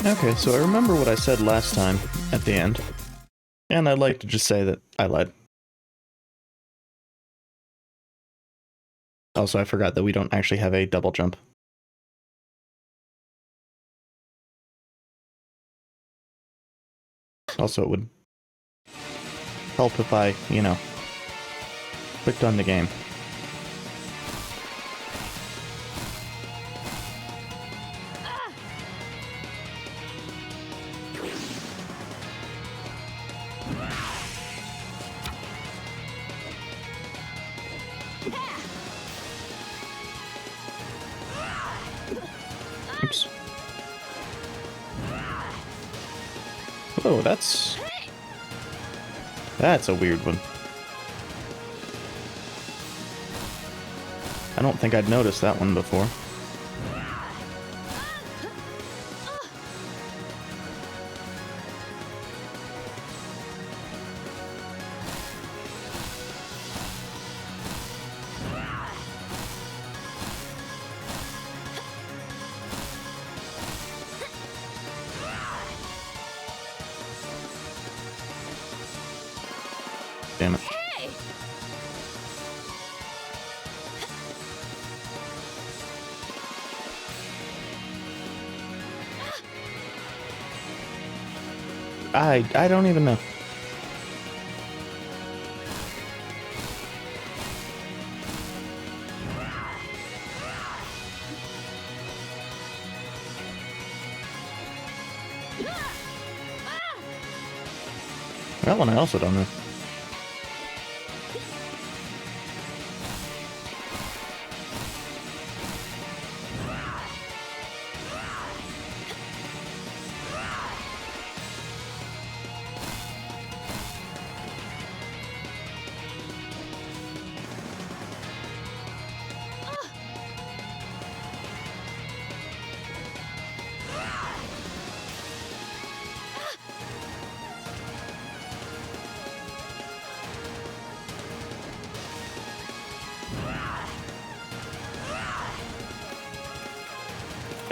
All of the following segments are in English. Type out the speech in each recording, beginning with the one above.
Okay, so I remember what I said last time at the end, and I'd like to just say that I lied. Also, I forgot that we don't actually have a double jump. Also, it would help if I, clicked on the game. Oops. Whoa, that's a weird one. I don't think I'd noticed that one before. Damn it. I don't even know. That one I also don't know.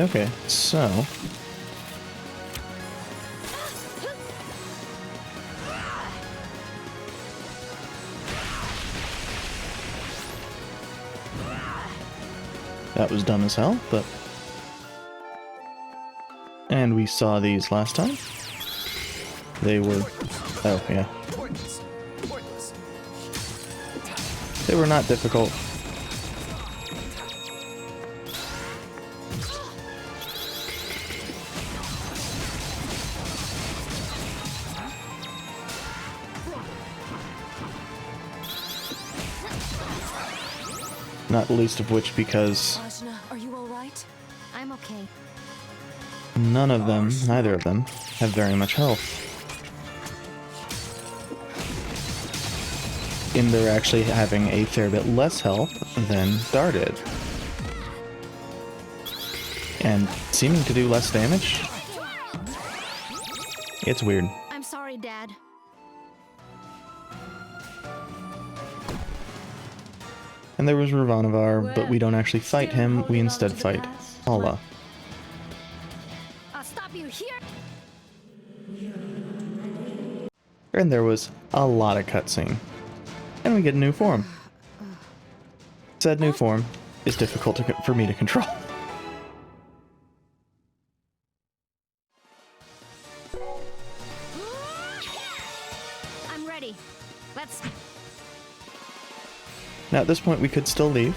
Okay, so that was dumb as hell, but and we saw these last time. They were oh yeah. They were not difficult. Not the least of which because Ajna, are you all right? I'm okay. none of them, neither of them, have very much health. And they're actually having a fair bit less health than Dar did. And seeming to do less damage. It's weird. I'm sorry, Dad. And there was Ravanavar, but we don't actually fight him, we instead fight Allah. I'll stop you here. And there was a lot of cutscene. And we get a new form. Said new form is difficult for me to control. I'm ready. Let's... Now at this point we could still leave.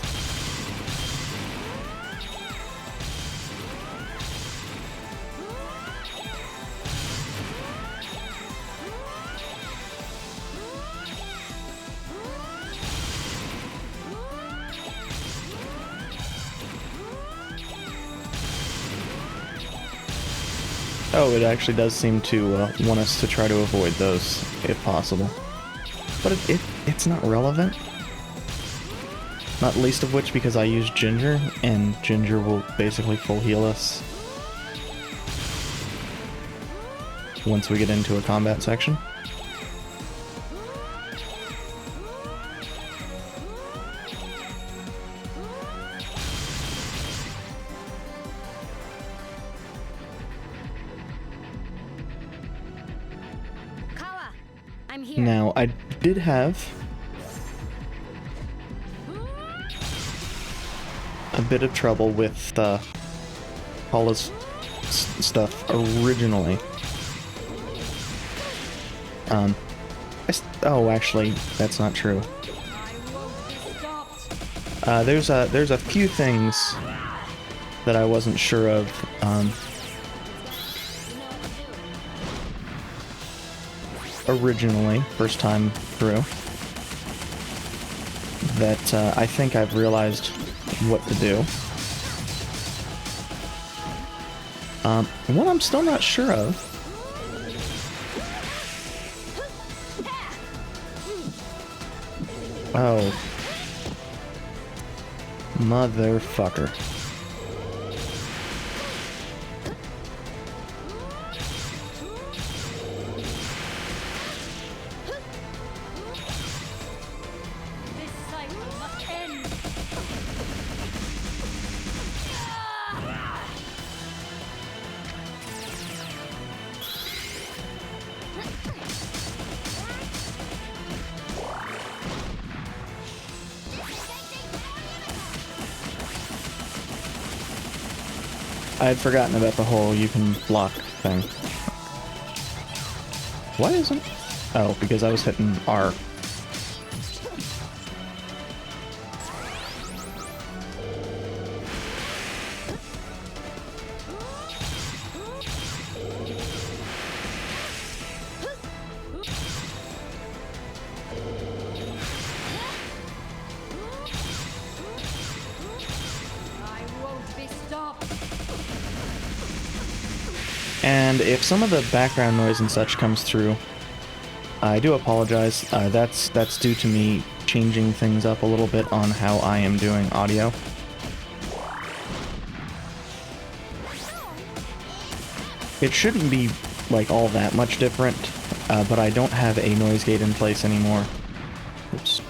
Oh, it actually does seem to want us to try to avoid those, if possible. But it's not relevant. Not least of which because I use Ginger, and Ginger will basically full heal us once we get into a combat section. I'm here. Now, I did have a bit of trouble with Paula's stuff originally. Oh, actually, that's not true. There's a few things that I wasn't sure of. Originally, first time through, that I think I've realized what to do. What I'm still not sure of oh. Motherfucker. I had forgotten about the whole you can block thing. Why isn't... Oh, because I was hitting R. And if some of the background noise and such comes through, I do apologize. That's due to me changing things up a little bit on how I am doing audio. It shouldn't be like all that much different, but I don't have a noise gate in place anymore. Oops.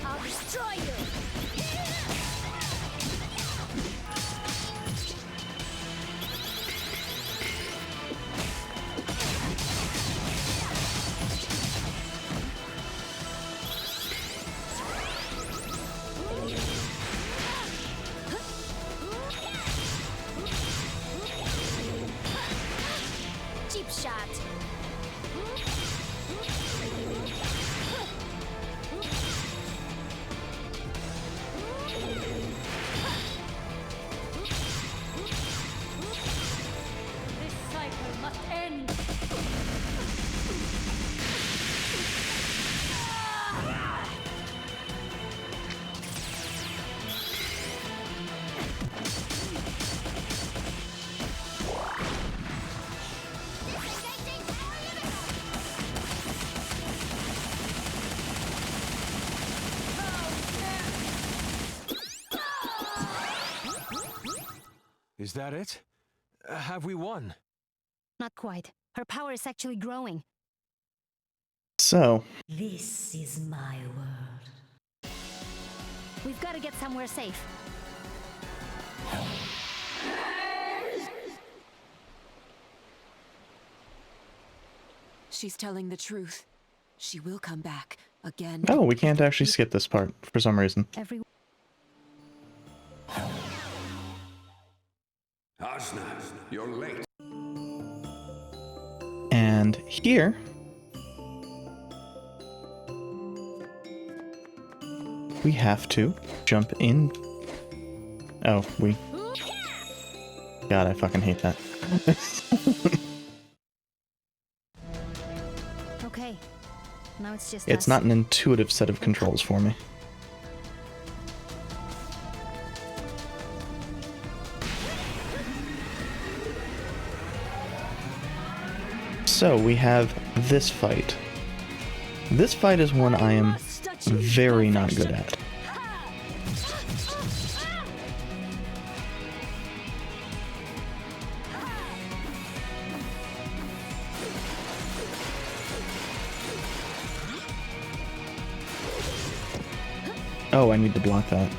Is that it? Have we won? Not quite. Her power is actually growing. So... This is my world. We've got to get somewhere safe. She's telling the truth. She will come back again. Oh, we can't actually skip this part for some reason. Asna, you're late. And here... we have to jump in... Oh, we... God, I fucking hate that. Okay. Now it's just It's us. not an intuitive set of controls for me. So, we have this fight. This fight is one I am very not good at. Oh, I need to block that.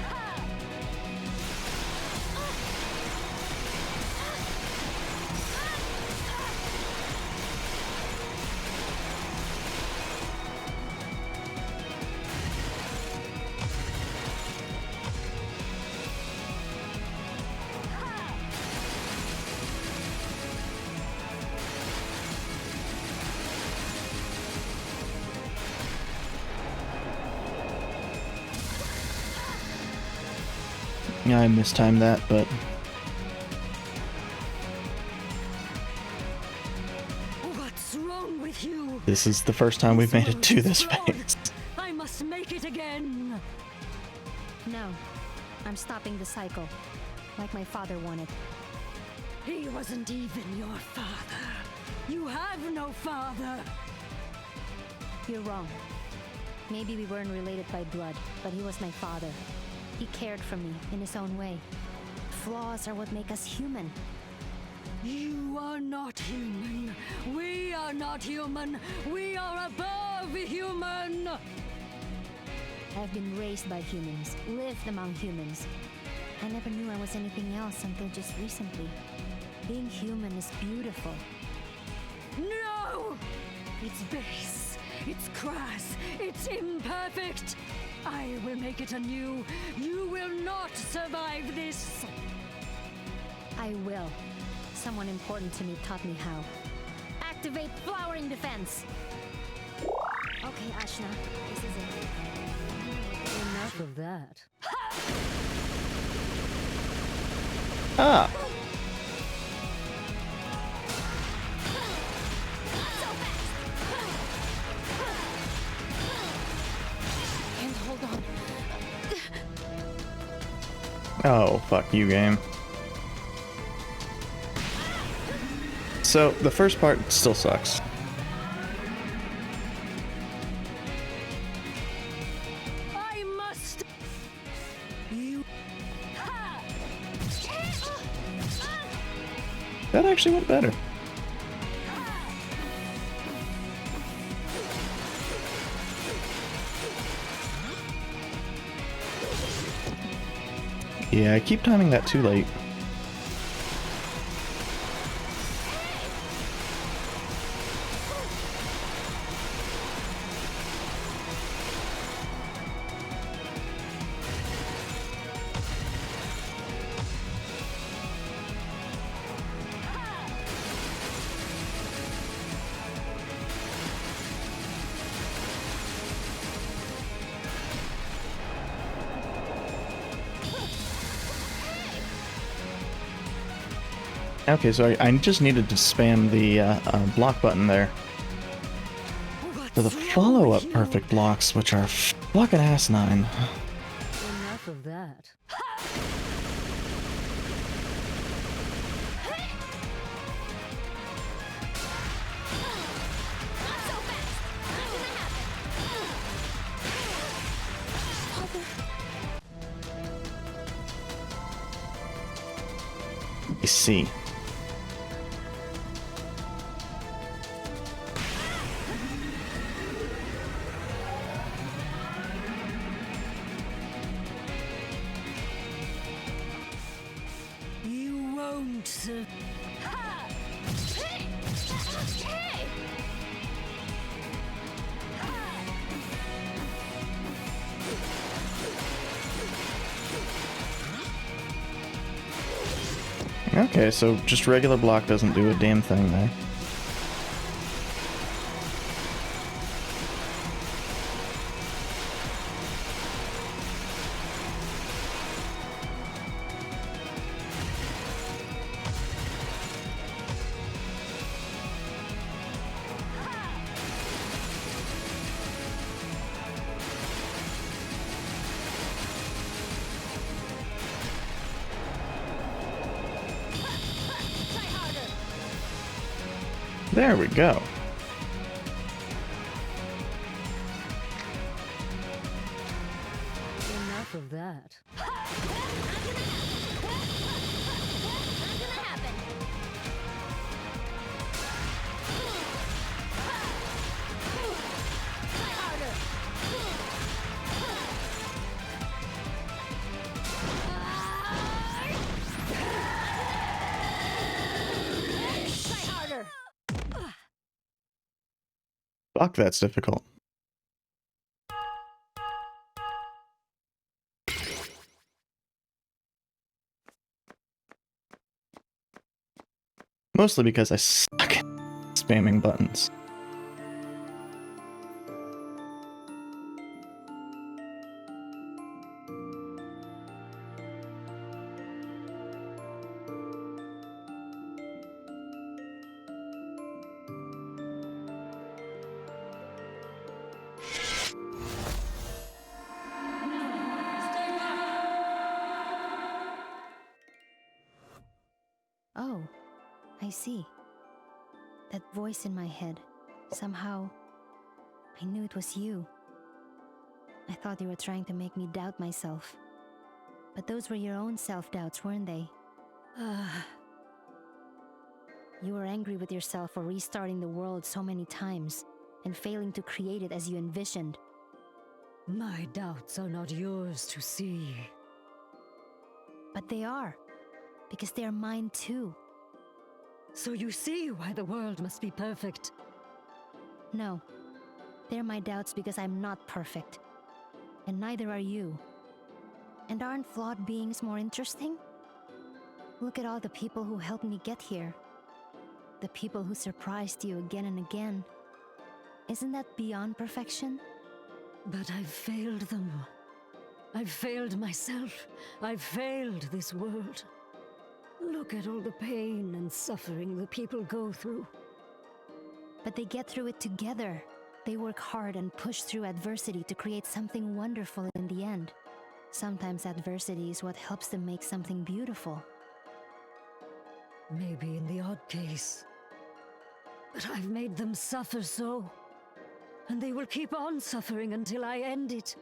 Yeah, I mistimed that, but What's wrong with you? this is the first time we've made it to this Flawed. phase. I must make it again. No. I'm stopping the cycle. Like my father wanted. He wasn't even your father. You have no father. You're wrong. Maybe we weren't related by blood, but he was my father. He cared for me in his own way. Flaws are what make us human. You are not human. We are not human. We are above human. I've been raised by humans, lived among humans. I never knew I was anything else until just recently. Being human is beautiful. No! It's base. It's crass. It's imperfect. I will make it anew. You will not survive this. I will. Someone important to me taught me how. Activate flowering defense! Okay, Ashna, this is it. Enough of that. Ah! And hold on. Oh, fuck you, game. So, the first part still sucks. I must. You. That actually went better. Yeah, I keep timing that too late. Okay, so I just needed to spam the block button there for the follow-up perfect blocks, which are fucking asinine. Enough of that. I see. You won't survive. Okay, so just regular block doesn't do a damn thing there. There we go. Enough of that. Fuck, that's difficult. Mostly because I suck at spamming buttons. see? That voice in my head. Somehow, I knew it was you. I thought you were trying to make me doubt myself. But those were your own self-doubts, weren't they? You were angry with yourself for restarting the world so many times and failing to create it as you envisioned. My doubts are not yours to see. But they are, because they are mine too. So you see why the world must be perfect. No, they're my doubts because I'm not perfect. And neither are you. And aren't flawed beings more interesting? Look at all the people who helped me get here. The people who surprised you again and again. Isn't that beyond perfection? But I've failed them. I've failed myself. I've failed this world. Look at all the pain and suffering the people go through. But they get through it together. They work hard and push through adversity to create something wonderful in the end. Sometimes adversity is what helps them make something beautiful. Maybe in the odd case. But I've made them suffer so. And they will keep on suffering until I end it.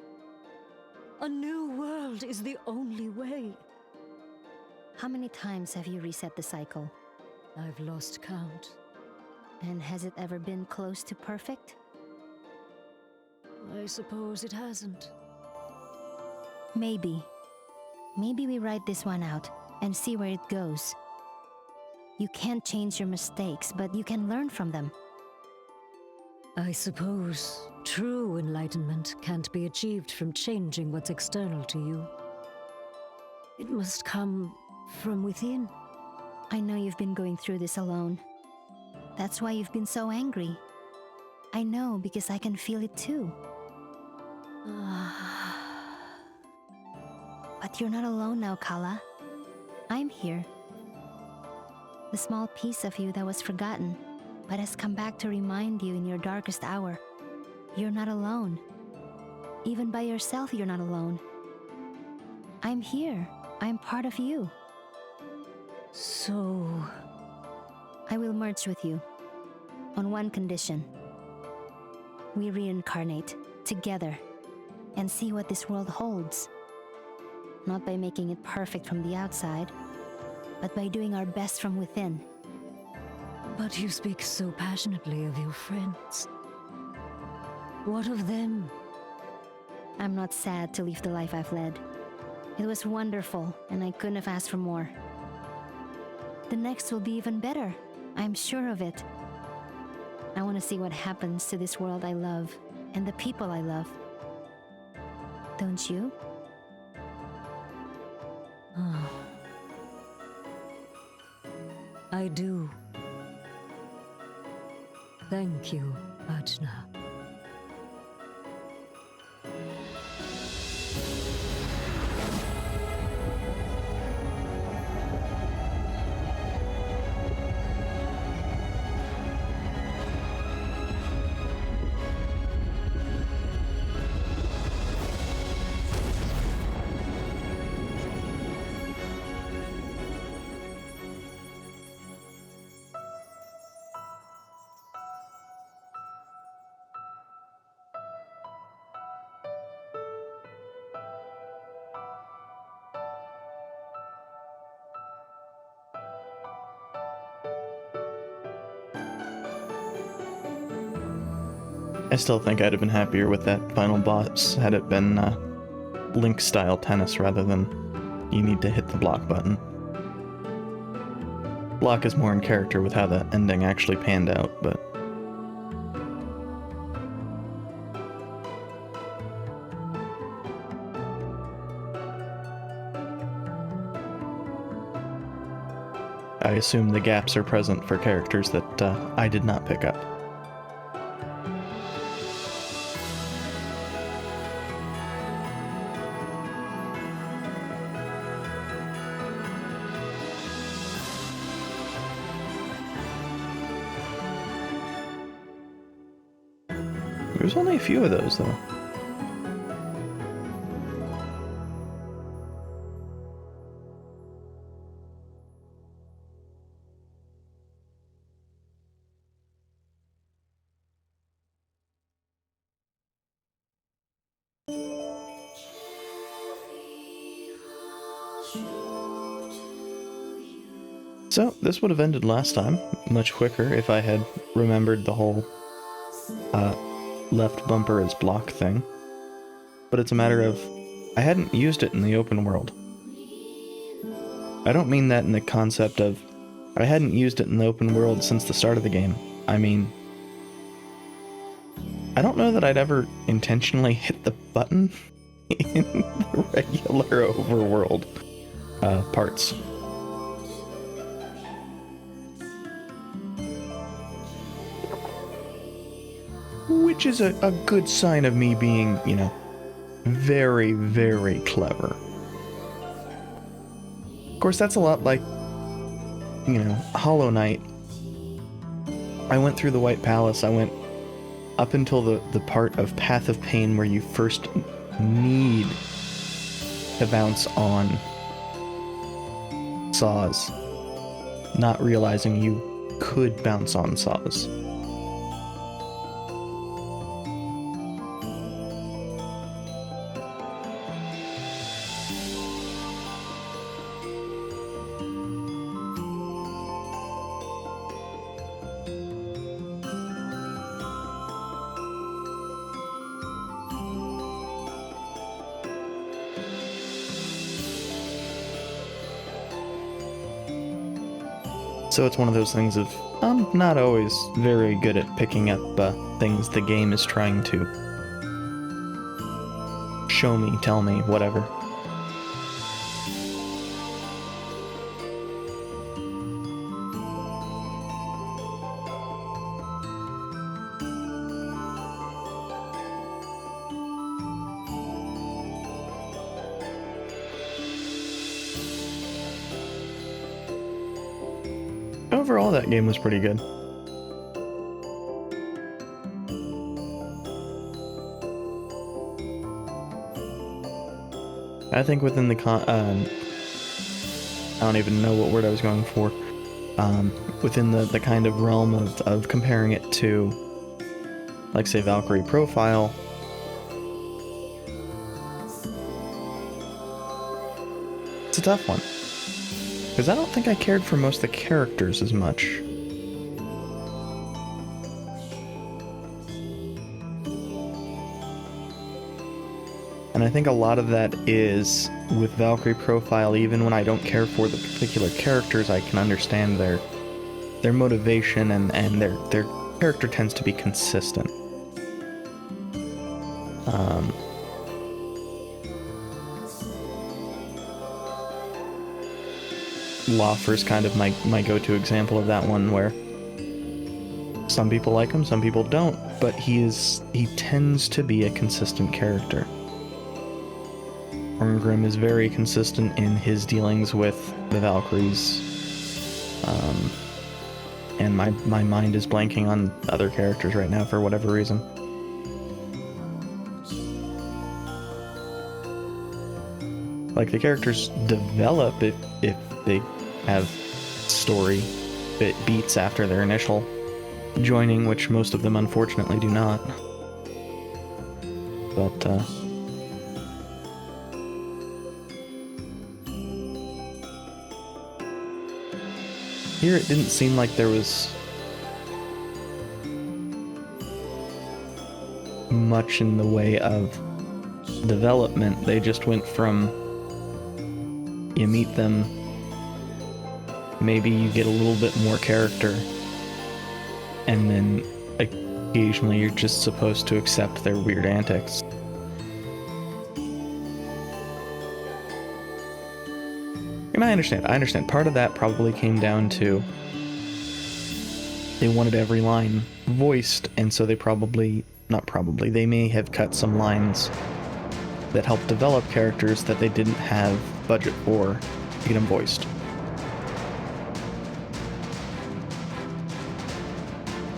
A new world is the only way. How many times have you reset the cycle? I've lost count. And has it ever been close to perfect? I suppose it hasn't. Maybe. Maybe we write this one out and see where it goes. You can't change your mistakes, but you can learn from them. I suppose true enlightenment can't be achieved from changing what's external to you. It must come from within. I know you've been going through this alone. That's why you've been so angry. I know because I can feel it too. But you're not alone now, Kala. I'm here. The small piece of you that was forgotten, but has come back to remind you in your darkest hour. You're not alone. Even by yourself, you're not alone. I'm here. I'm part of you. So... I will merge with you. On one condition. We reincarnate together and see what this world holds. Not by making it perfect from the outside, but by doing our best from within. But you speak so passionately of your friends. What of them? I'm not sad to leave the life I've led. It was wonderful, and I couldn't have asked for more. The next will be even better. I'm sure of it. I want to see what happens to this world I love, and the people I love. Don't you? I do. Thank you, Ajna. I still think I'd have been happier with that final boss had it been Link-style tennis rather than you need to hit the block button. Block is more in character with how the ending actually panned out, but... I assume the gaps are present for characters that I did not pick up. There's only a few of those, though. So, this would have ended last time, much quicker, if I had remembered the whole left bumper as block thing. But it's a matter of, I hadn't used it in the open world. I don't mean that in the concept of, I hadn't used it in the open world since the start of the game. I mean, I don't know that I'd ever intentionally hit the button in the regular overworld parts. Which is a good sign of me being, you know, very, very clever. Of course, that's a lot like, you know, Hollow Knight. I went through the White Palace, I went up until the part of Path of Pain where you first need to bounce on saws, not realizing you could bounce on saws. So it's one of those things of, I'm not always very good at picking up things the game is trying to show me, tell me, whatever. Overall, that game was pretty good. I think within the I don't even know what word I was going for. Within the kind of realm of comparing it to, like, say, Valkyrie Profile, it's a tough one. Because I don't think I cared for most of the characters as much. And I think a lot of that is, with Valkyrie Profile, even when I don't care for the particular characters, I can understand their motivation and their character tends to be consistent. Laufer's kind of my go-to example of that one, where some people like him, some people don't, but he tends to be a consistent character. Orngrim is very consistent in his dealings with the Valkyries, and my mind is blanking on other characters right now for whatever reason. Like, the characters develop if they have story beats after their initial joining, which most of them unfortunately do not. But here it didn't seem like there was much in the way of development. They just went from, you meet them, maybe you get a little bit more character, and then occasionally you're just supposed to accept their weird antics. And I understand. Part of that probably came down to they wanted every line voiced, and so they they may have cut some lines that helped develop characters that they didn't have budget for to get them voiced.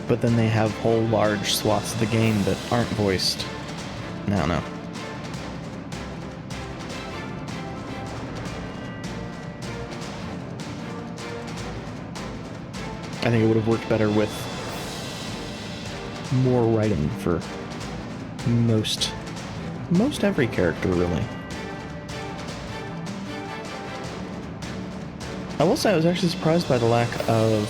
But then they have whole large swaths of the game that aren't voiced. I don't know. I think it would have worked better with more writing for most most every character, really. I will say I was actually surprised by the lack of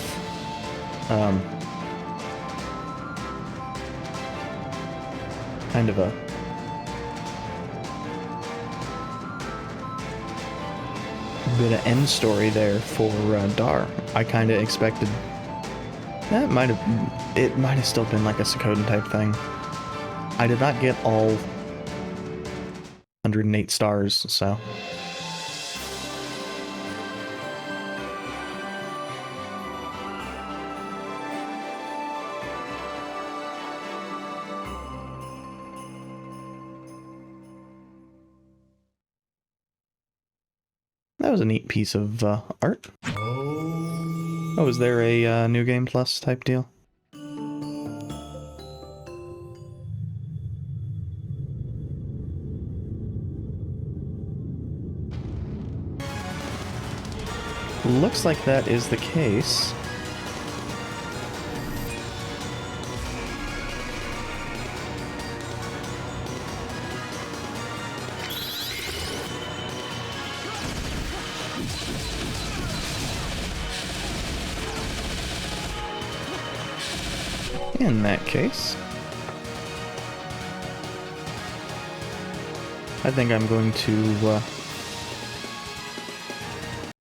kind of a bit of end story there for Dar. I kind of expected that might have still been like a Suikoden type thing. I did not get all 108 stars, so. That was a neat piece of art. Oh, is there a New Game Plus type deal? Looks like that is the case. In that case, I think I'm going to